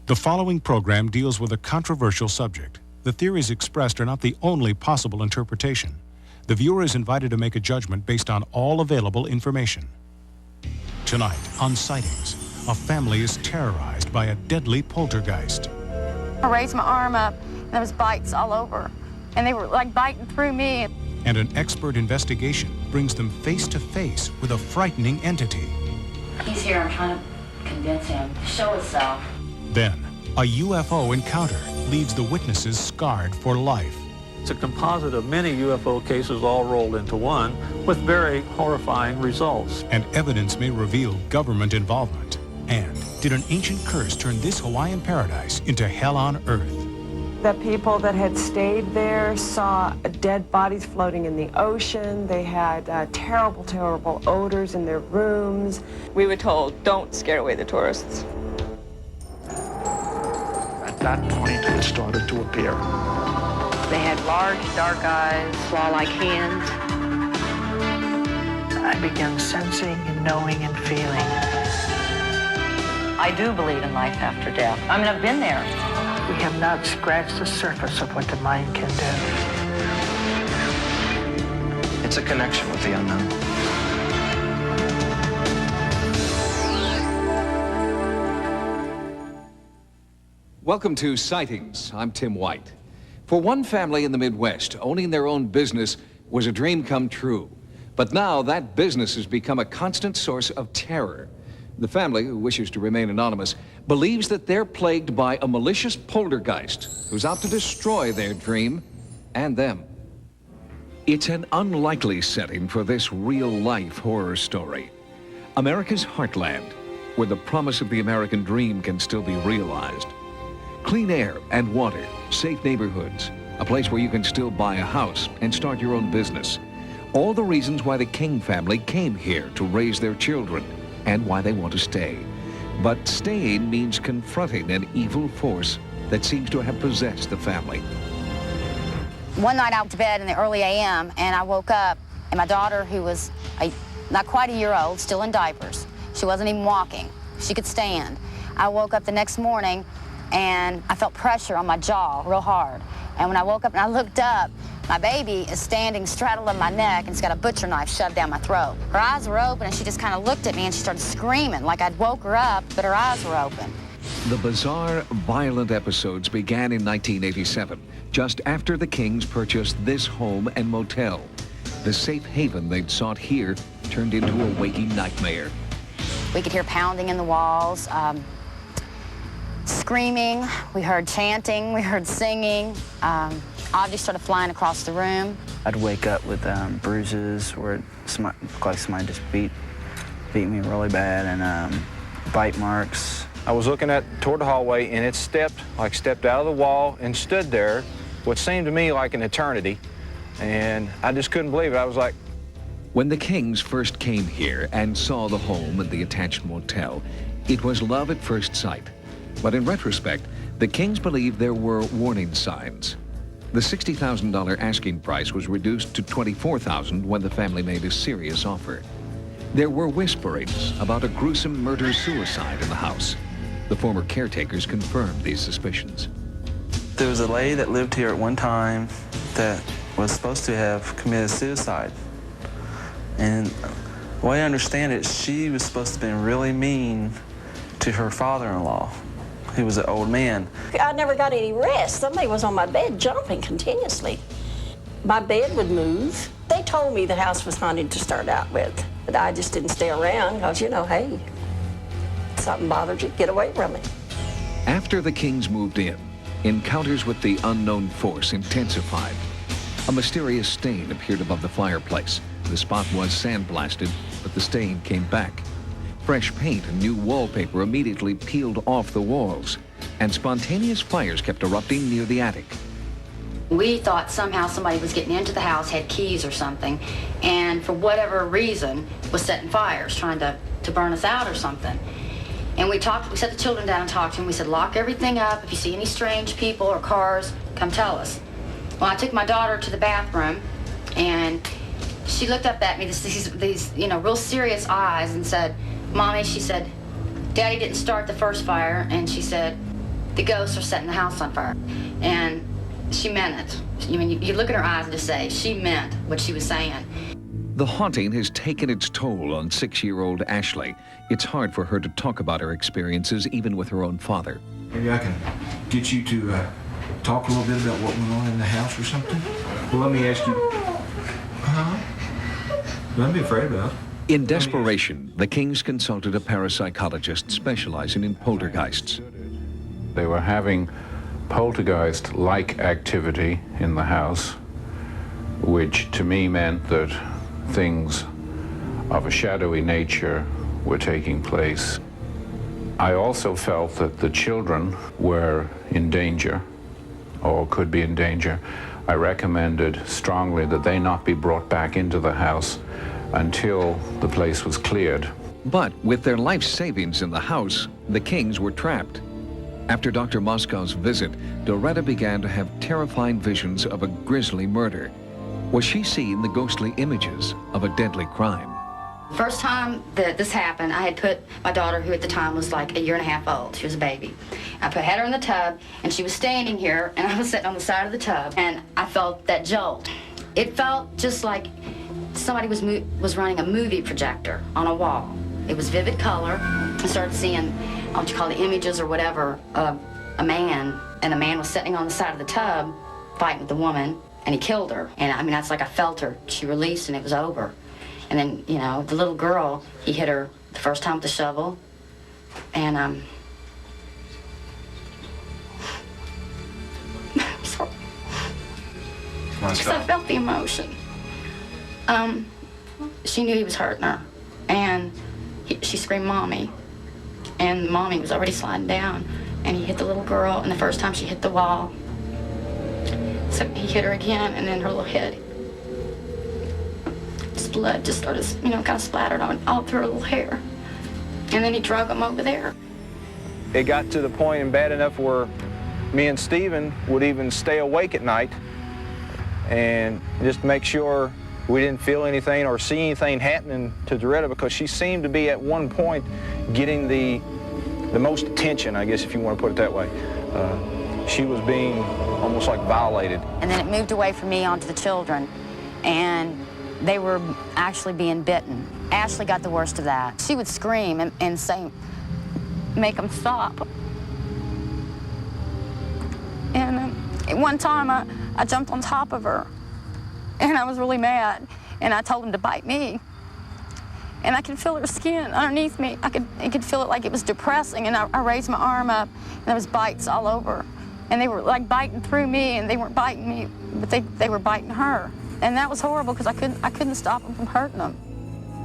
The following program deals with a controversial subject. The theories expressed are not the only possible interpretation. The viewer is invited to make a judgment based on all available information. Tonight on Sightings, a family is terrorized by a deadly poltergeist. I raised my arm up, and there was bites all over, and they were like biting through me. And an expert investigation brings them face to face with a frightening entity. He's here. I'm trying to convince him to show himself. Then, a UFO encounter leaves the witnesses scarred for life. It's a composite of many UFO cases all rolled into one with very horrifying results. And evidence may reveal government involvement. And did an ancient curse turn this Hawaiian paradise into hell on earth? The people that had stayed there saw dead bodies floating in the ocean. They had terrible, terrible odors in their rooms. We were told, don't scare away the tourists. At that point, it started to appear. They had large, dark eyes, claw-like hands. I began sensing and knowing and feeling. I do believe in life after death. I mean, I've been there. We have not scratched the surface of what the mind can do. It's a connection with the unknown. Welcome to Sightings. I'm Tim White. For one family in the Midwest, owning their own business was a dream come true. But now that business has become a constant source of terror. The family, who wishes to remain anonymous, believes that they're plagued by a malicious poltergeist who's out to destroy their dream and them. It's an unlikely setting for this real-life horror story. America's heartland, where the promise of the American dream can still be realized. Clean air and water, safe neighborhoods, a place where you can still buy a house and start your own business. All the reasons why the King family came here to raise their children, and why they want to stay. But staying means confronting an evil force that seems to have possessed the family. One night I went to bed in the early a.m. and I woke up, and my daughter, who was not quite a year old, still in diapers, she wasn't even walking. She could stand. I woke up the next morning and I felt pressure on my jaw real hard. And when I woke up and I looked up, my baby is standing straddling my neck and she's got a butcher knife shoved down my throat. Her eyes were open and she just kind of looked at me and she started screaming like I'd woke her up, but her eyes were open. The bizarre, violent episodes began in 1987, just after the Kings purchased this home and motel. The safe haven they'd sought here turned into a waking nightmare. We could hear pounding in the walls, screaming, we heard chanting, we heard singing. Objects started flying across the room. I'd wake up with bruises where it looked like somebody just beat me really bad, and bite marks. I was looking toward the hallway, and it stepped out of the wall and stood there, what seemed to me like an eternity, and I just couldn't believe it. I was like... When the Kings first came here and saw the home and the attached motel, it was love at first sight. But in retrospect, the Kings believed there were warning signs. The $60,000 asking price was reduced to $24,000 when the family made a serious offer. There were whisperings about a gruesome murder-suicide in the house. The former caretakers confirmed these suspicions. There was a lady that lived here at one time that was supposed to have committed suicide. And the way I understand it, she was supposed to have been really mean to her father-in-law. He was an old man. I never got any rest. Somebody was on my bed jumping continuously. My bed would move. They told me the house was haunted to start out with, but I just didn't stay around because, you know, hey, something bothered you, get away from it. After the Kings moved in, encounters with the unknown force intensified. A mysterious stain appeared above the fireplace. The spot was sandblasted, but the stain came back. Fresh paint and new wallpaper immediately peeled off the walls, and spontaneous fires kept erupting near the attic. We thought somehow somebody was getting into the house, had keys or something, and for whatever reason was setting fires, trying to burn us out or something. And we set the children down and talked to them. We said, lock everything up. If you see any strange people or cars, come tell us. Well, I took my daughter to the bathroom, and she looked up at me, these real serious eyes, and said, Mommy, she said, Daddy didn't start the first fire, and she said, the ghosts are setting the house on fire. And she meant it. I mean, you look at her eyes and just say, she meant what she was saying. The haunting has taken its toll on 6-year-old Ashley. It's hard for her to talk about her experiences, even with her own father. Maybe I can get you to talk a little bit about what went on in the house or something? Well, let me ask you. Don't be afraid about it. In desperation, the Kings consulted a parapsychologist specializing in poltergeists. They were having poltergeist-like activity in the house, which to me meant that things of a shadowy nature were taking place. I also felt that the children were in danger, or could be in danger. I recommended strongly that they not be brought back into the house until the place was cleared. But with their life savings in the house, the Kings were trapped. After Dr. Moscow's visit, Doretta began to have terrifying visions of a grisly murder. Was she seeing the ghostly images of a deadly crime? First time that this happened, I had put my daughter, who at the time was like 1.5 years old, she was a baby. Had her in the tub, and she was standing here, and I was sitting on the side of the tub, and I felt that jolt. It felt just like somebody was running a movie projector on a wall. It was vivid color. I started seeing, what you call the images or whatever, of a man, and the man was sitting on the side of the tub fighting with the woman, and he killed her. And I mean, that's like I felt her. She released, and it was over. And then, you know, the little girl, he hit her the first time with the shovel, and sorry. Because I felt the emotion. She knew he was hurting her, and she screamed, "Mommy," and Mommy was already sliding down, and he hit the little girl, and the first time she hit the wall, so he hit her again, and then her little head, blood just started, you know, kind of splattered on all through her little hair, and then he drug him over there. It got to the point and bad enough where me and Stephen would even stay awake at night and just make sure we didn't feel anything or see anything happening to Doretta, because she seemed to be at one point getting the most attention, I guess, if you want to put it that way. She was being almost like violated. And then it moved away from me onto the children, and they were actually being bitten. Ashley got the worst of that. She would scream and say, "Make them stop." And one time I jumped on top of her, and I was really mad, and I told him to bite me. And I could feel her skin underneath me. I could feel it like it was depressing, and I raised my arm up, and there was bites all over. And they were like biting through me, and they weren't biting me, but they were biting her. And that was horrible, because I couldn't stop them from hurting them.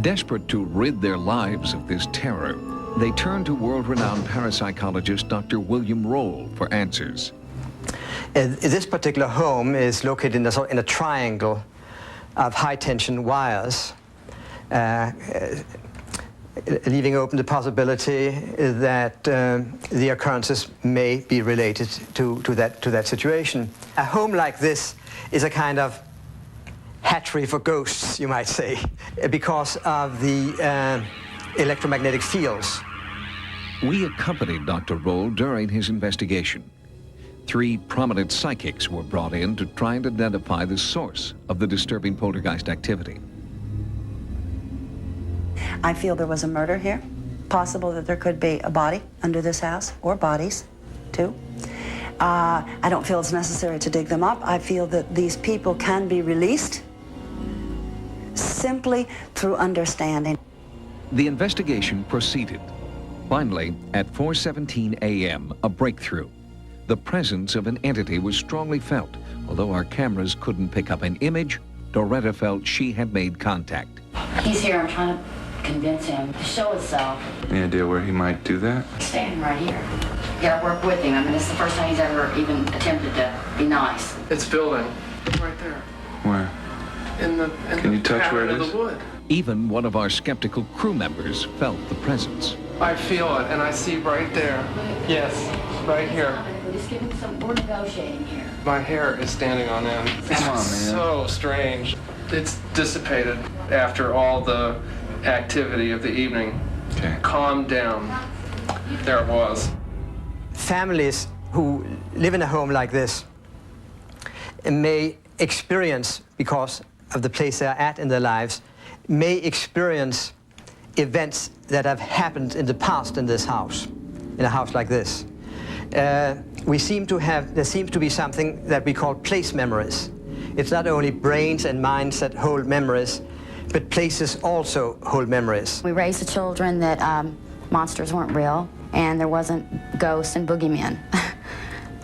Desperate to rid their lives of this terror, they turned to world-renowned parapsychologist Dr. William Roll for answers. This particular home is located in a triangle of high-tension wires, leaving open the possibility that the occurrences may be related to that situation. A home like this is a kind of hatchery for ghosts, you might say, because of the electromagnetic fields. We accompanied Dr. Roll during his investigation. 3 prominent psychics were brought in to try and identify the source of the disturbing poltergeist activity. I feel there was a murder here. Possible that there could be a body under this house, or bodies, too. I don't feel it's necessary to dig them up. I feel that these people can be released simply through understanding. The investigation proceeded. Finally, at 4:17 a.m., a breakthrough. The presence of an entity was strongly felt. Although our cameras couldn't pick up an image, Doretta felt she had made contact. He's here. I'm trying to convince him to show himself. Any idea where he might do that? He's standing right here. You gotta work with him. I mean, it's the first time he's ever even attempted to be nice. It's building. Right there. Where? Can you touch where it is? Even one of our skeptical crew members felt the presence. I feel it, and I see right there. Yes, right here. We're just giving we're negotiating here. My hair is standing on end. Come on, man. So strange. It's dissipated after all the activity of the evening. Okay. Calmed down. There it was. families who live in a home like this may experience, because of the place they are at in their lives, may experience events that have happened in the past in this house, in a house like this. There seems to be something that we call place memories. It's not only brains and minds that hold memories, but places also hold memories. We raised the children that monsters weren't real and there wasn't ghosts and boogeymen.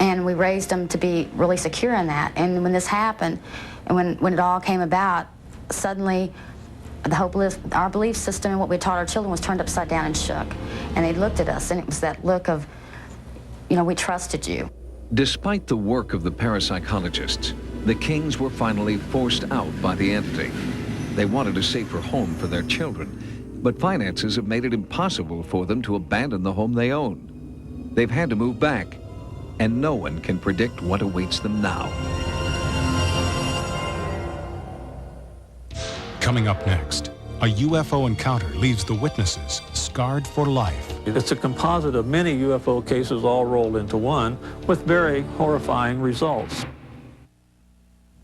And we raised them to be really secure in that. And when this happened, and when it all came about, suddenly our belief system and what we taught our children was turned upside down and shook. And they looked at us, and it was that look of, you know, we trusted you. Despite the work of the parapsychologists, the Kings were finally forced out by the entity. They wanted a safer home for their children, but finances have made it impossible for them to abandon the home they own. They've had to move back, and no one can predict what awaits them now. Coming up next, a UFO encounter leaves the witnesses scarred for life. It's a composite of many UFO cases all rolled into one with very horrifying results.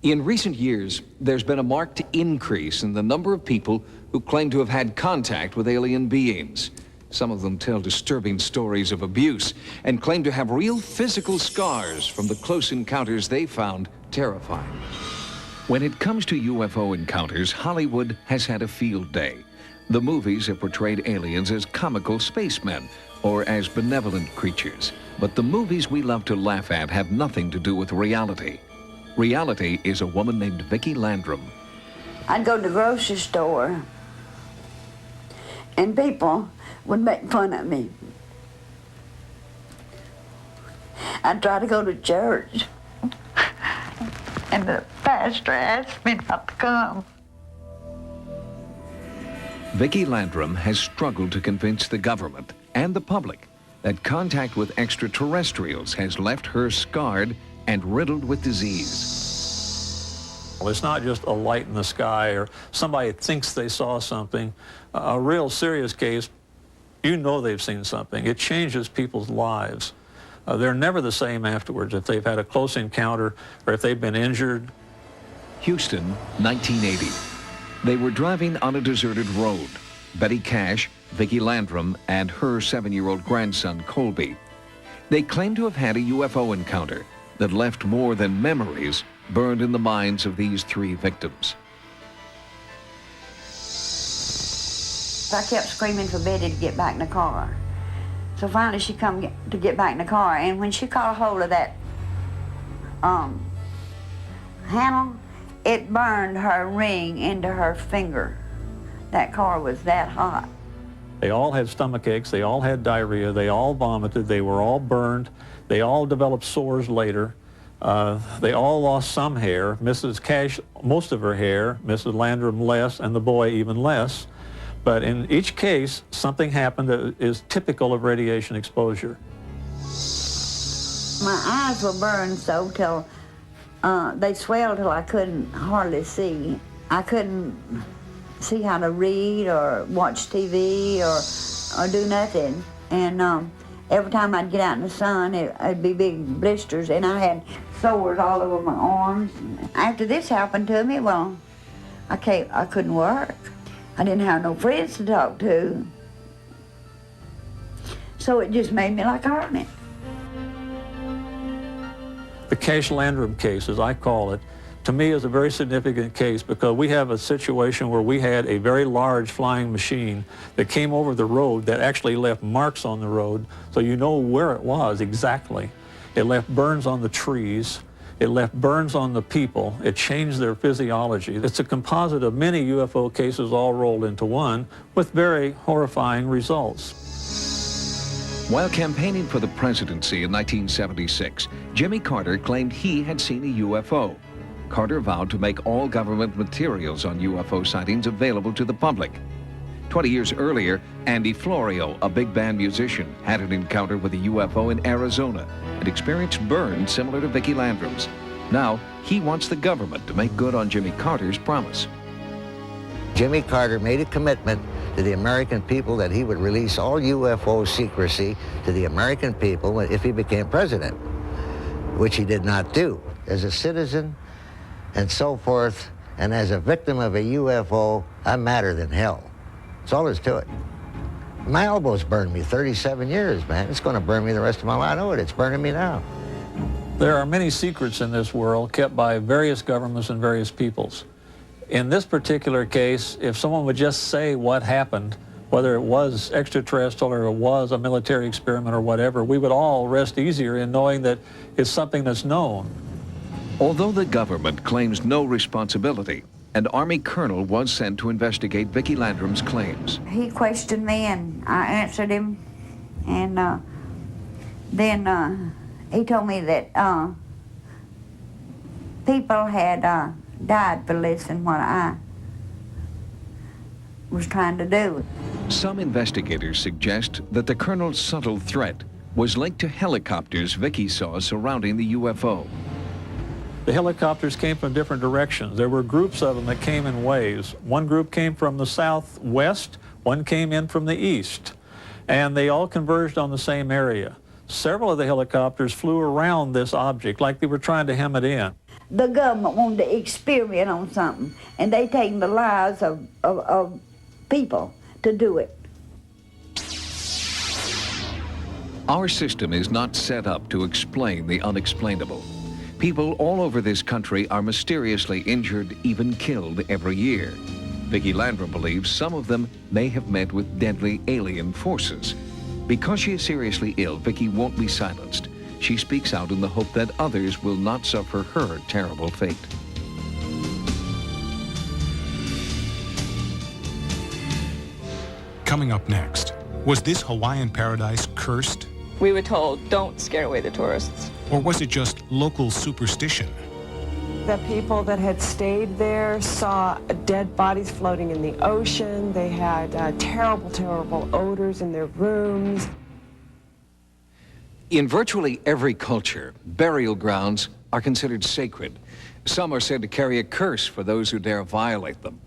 In recent years, there's been a marked increase in the number of people who claim to have had contact with alien beings. Some of them tell disturbing stories of abuse and claim to have real physical scars from the close encounters they found terrifying. When it comes to UFO encounters, Hollywood has had a field day. The movies have portrayed aliens as comical spacemen or as benevolent creatures. But the movies we love to laugh at have nothing to do with reality. Reality is a woman named Vicki Landrum. I'd go to the grocery store and people would make fun of me. I'd try to go to church and the pastor asked me not to come. Vicki Landrum has struggled to convince the government and the public that contact with extraterrestrials has left her scarred and riddled with disease. Well, it's not just a light in the sky or somebody thinks they saw something. A real serious case, you know they've seen something. It changes people's lives. They're never the same afterwards if they've had a close encounter or if they've been injured. Houston, 1980. They were driving on a deserted road. Betty Cash, Vicki Landrum, and her 7-year-old grandson, Colby. They claim to have had a UFO encounter that left more than memories burned in the minds of these 3 victims. I kept screaming for Betty to get back in the car. So finally she come to get back in the car, and when she caught a hold of that handle, it burned her ring into her finger. That car was that hot. They all had stomach aches, they all had diarrhea, they all vomited, they were all burned, they all developed sores later. They all lost some hair. Mrs. Cash, most of her hair, Mrs. Landrum less, and the boy even less. But in each case, something happened that is typical of radiation exposure. My eyes were burned so till they swelled till I couldn't hardly see. I couldn't see how to read or watch TV or do nothing. And every time I'd get out in the sun, it'd be big blisters, and I had sores all over my arms. After this happened to me, well, I couldn't work. I didn't have no friends to talk to. So it just made me like a hermit. The Cash Landrum case, as I call it, to me is a very significant case because we have a situation where we had a very large flying machine that came over the road that actually left marks on the road, so you know where it was exactly. It left burns on the trees. It left burns on the people. It changed their physiology. It's a composite of many UFO cases all rolled into one with very horrifying results. While campaigning for the presidency in 1976, Jimmy Carter claimed he had seen a UFO. Carter vowed to make all government materials on UFO sightings available to the public. 20 years earlier, Andy Florio, a big band musician, had an encounter with a UFO in Arizona and experienced burns similar to Vicki Landrum's. Now, he wants the government to make good on Jimmy Carter's promise. Jimmy Carter made a commitment to the American people that he would release all UFO secrecy to the American people if he became president, which he did not do. As a citizen and so forth, and as a victim of a UFO, I'm madder than hell. That's all there's to it. My elbows burned me 37 years, man. It's going to burn me the rest of my life. I know it. It's burning me now. There are many secrets in this world kept by various governments and various peoples. In this particular case, if someone would just say what happened, whether it was extraterrestrial or it was a military experiment or whatever, we would all rest easier in knowing that it's something that's known. Although the government claims no responsibility, an Army colonel was sent to investigate Vicki Landrum's claims. He questioned me and I answered him, and then he told me that people had died for listening what I was trying to do. Some investigators suggest that the colonel's subtle threat was linked to helicopters Vicki saw surrounding the UFO. The helicopters came from different directions. There were groups of them that came in waves. One group came from the southwest, one came in from the east, and they all converged on the same area. Several of the helicopters flew around this object like they were trying to hem it in. The government wanted to experiment on something, and they taken the lives of people to do it. Our system is not set up to explain the unexplainable. People all over this country are mysteriously injured, even killed every year. Vicki Landrum believes some of them may have met with deadly alien forces. Because she is seriously ill, Vicki won't be silenced. She speaks out in the hope that others will not suffer her terrible fate. Coming up next, was this Hawaiian paradise cursed? We were told, don't scare away the tourists. Or was it just local superstition? The people that had stayed there saw dead bodies floating in the ocean. They had terrible, terrible odors in their rooms. In virtually every culture, burial grounds are considered sacred. Some are said to carry a curse for those who dare violate them.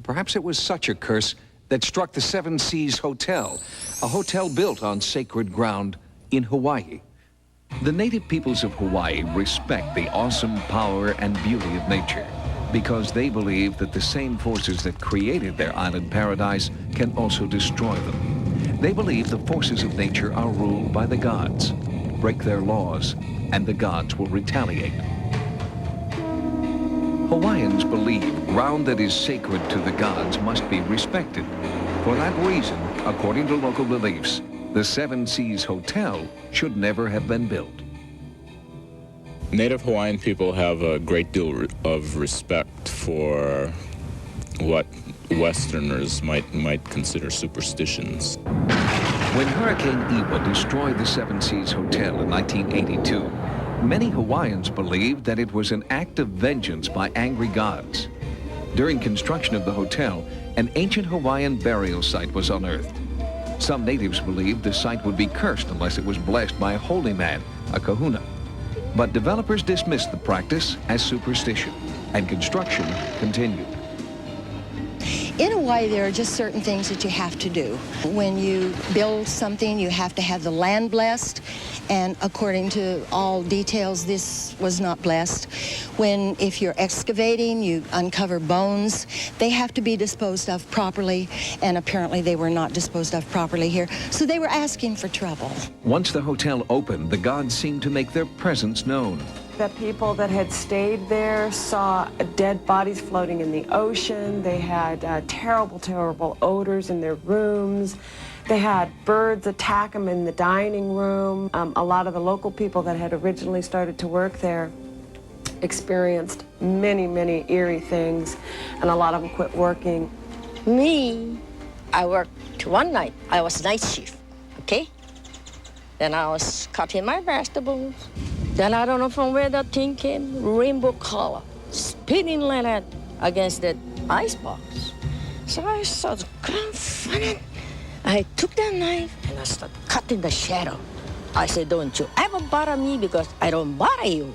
Perhaps it was such a curse that struck the Seven Seas Hotel, a hotel built on sacred ground in Hawaii. The native peoples of Hawaii respect the awesome power and beauty of nature because they believe that the same forces that created their island paradise can also destroy them. They believe the forces of nature are ruled by the gods. Break their laws, and the gods will retaliate. Hawaiians believe ground that is sacred to the gods must be respected. For that reason, according to local beliefs, the Seven Seas Hotel should never have been built. Native Hawaiian people have a great deal of respect for what Westerners might consider superstitions. When Hurricane Iwa destroyed the Seven Seas Hotel in 1982, many Hawaiians believed that it was an act of vengeance by angry gods. During construction of the hotel, an ancient Hawaiian burial site was unearthed. Some natives believed the site would be cursed unless it was blessed by a holy man, a kahuna. But developers dismissed the practice as superstition, and construction continued. In Hawaii, there are just certain things that you have to do. When you build something, you have to have the land blessed, and according to all details, this was not blessed. If you're excavating, you uncover bones. They have to be disposed of properly, and apparently they were not disposed of properly here, so they were asking for trouble. Once the hotel opened, the gods seemed to make their presence known. The people that had stayed there saw dead bodies floating in the ocean. They had terrible, terrible odors in their rooms. They had birds attack them in the dining room. A lot of the local people that had originally started to work there experienced many, many eerie things, and a lot of them quit working. Me, I worked one night. I was night shift, okay? Then I was cutting my vegetables. Then I don't know from where that thing came, rainbow color, spinning like that against that icebox. So I started confronting. I took that knife and I started cutting the shadow. I said, don't you ever bother me because I don't bother you.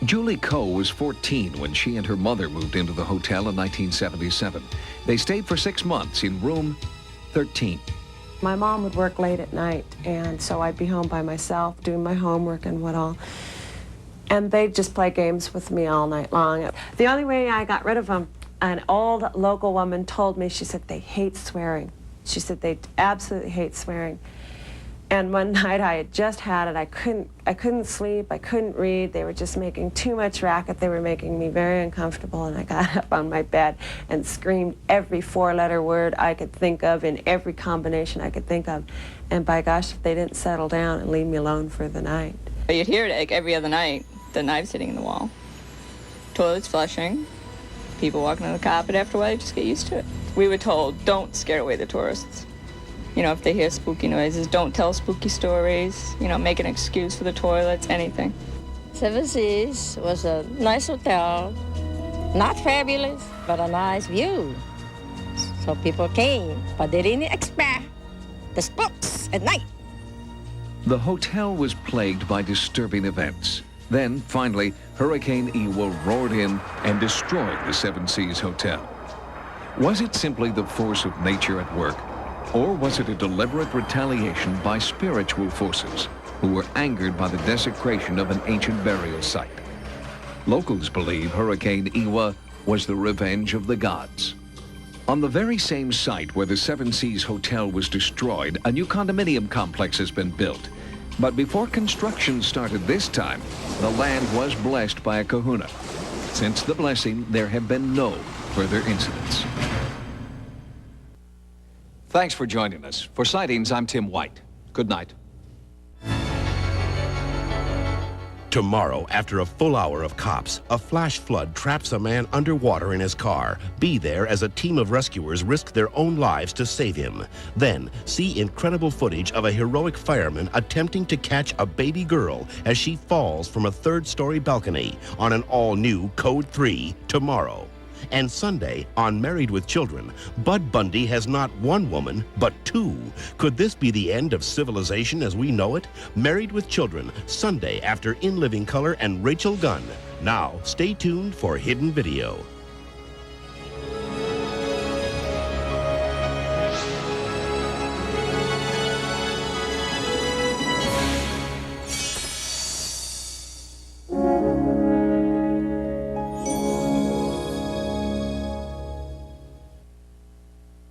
Julie Coe was 14 when she and her mother moved into the hotel in 1977. They stayed for 6 months in room 13. My mom would work late at night, and so I'd be home by myself doing my homework and what all. And they'd just play games with me all night long. The only way I got rid of them, an old local woman told me, she said they hate swearing. She said they absolutely hate swearing. And one night I had just had it. I couldn't sleep, I couldn't read. They were just making too much racket. They were making me very uncomfortable, and I got up on my bed and screamed every 4-letter word I could think of in every combination I could think of. And by gosh, if they didn't settle down and leave me alone for the night. You'd hear it like every other night, the knife sitting in the wall. Toilets flushing, people walking on the carpet. After a while, you just get used to it. We were told, don't scare away the tourists. You know, if they hear spooky noises, don't tell spooky stories. You know, make an excuse for the toilets, anything. Seven Seas was a nice hotel. Not fabulous, but a nice view. So people came, but they didn't expect the spooks at night. The hotel was plagued by disturbing events. Then, finally, Hurricane Iwa roared in and destroyed the Seven Seas Hotel. Was it simply the force of nature at work? Or was it a deliberate retaliation by spiritual forces who were angered by the desecration of an ancient burial site? Locals believe Hurricane Iwa was the revenge of the gods. On the very same site where the Seven Seas Hotel was destroyed, a new condominium complex has been built. But before construction started this time, the land was blessed by a kahuna. Since the blessing, there have been no further incidents. Thanks for joining us. For Sightings, I'm Tim White. Good night. Tomorrow, after a full hour of cops, a flash flood traps a man underwater in his car. Be there as a team of rescuers risk their own lives to save him. Then, see incredible footage of a heroic fireman attempting to catch a baby girl as she falls from a 3rd-story balcony on an all-new Code 3 tomorrow. And Sunday, on Married with Children, Bud Bundy has not one woman, but 2. Could this be the end of civilization as we know it? Married with Children, Sunday after In Living Color and Rachel Gunn. Now, stay tuned for Hidden Video.